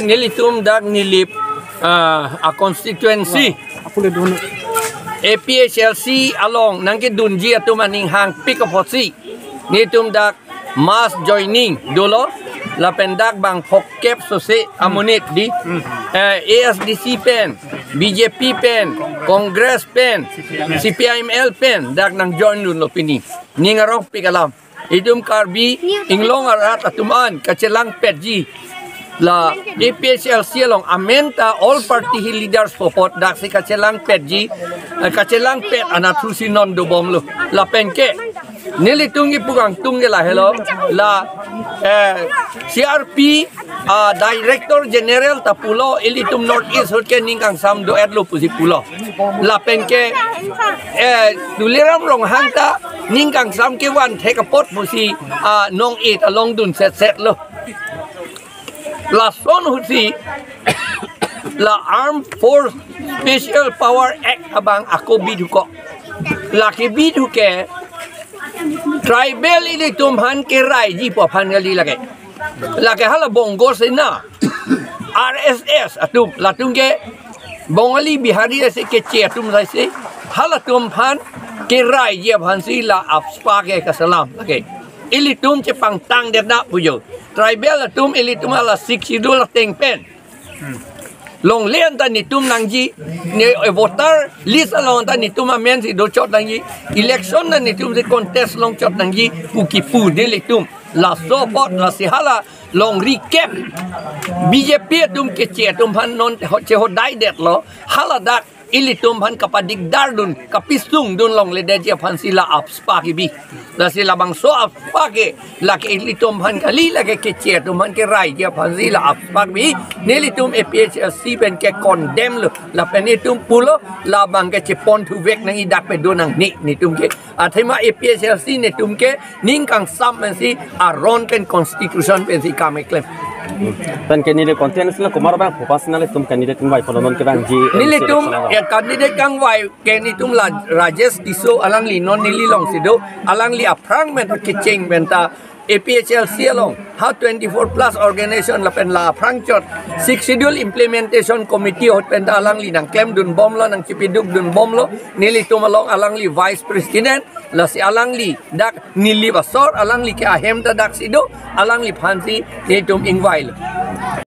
Nilitum dak nilip a constituency APHLC along nangke dunji atu maning hang pikaposi nitum dak mass joining dolo la pendak bang pokep sose amonit di ASDC pen BJP pen Congress pen CPIML pen dak nang join dun lo pini ningarong pikalam idum karbi inglong arat atuman kacelang petji la APHLC along amenta all party leaders popot dak si kacelang petji kacelang pet anatrusi non do bom lo la penke nilitungi pugang tungi la hello la CRP Director General tapulo ilitum North East hotke ningkang sam do edlo pusi pulo la penke duliram rong hangta ningkang sam ke wan take a pot pusi nong it along dun set lo la son husi la Armed Force Special Power Act abang ako biduko la ke biduke tribal ini tumhan ke rai ji pophan gali lage lage hala bongo sena RSS atum latung ke bongali bihari se ke che atum sai se hala tumhan ke rai ji phan si la apspa ke kasalam lage ili tum che pang tang de na puyo tribal atum ili tum ala 6 idul teng pen long len ta ni tum nang ji ni voter list along ta ni tum amen si do chot nang ji election na ni tum si contest long chot nang ji pukipu de le tum la support la si hala long recap BJP tum ke che tum han non che ho dai det lo hala dak ili tum han kapadik dardun kapisung dun long le de je phan sila apspa ki bi la sila bang so apspa ke la ke ili tum han kali la ke che tum han ke rai je phan sila apspa bi neli tum APHLC ben ke condemn lo la pen tum pulo la bang ke che pon thu vek nang i dak pe do nang ni tum ke athema APHLC ne tum ke ning kang sam men si aron ken constitution pen si kam claim pen ke ni de content la kumar bang proportional tum candidate vai polonon ke bang ji nili tum candidate kang vai ke ni tum la Rajesh Tiso alang li non nili long sido alang li aprang men ke cheng benta APHLC along how 24 plus organization la pen la aprang chot 6 schedule implementation committee hot pen alang li nang claim dun bom lo nang chipiduk dun bom lo nili tum along alang li vice president la si alang li dak nili basor alang li ke ahem da dak sido alang li phansi ni tum ingwai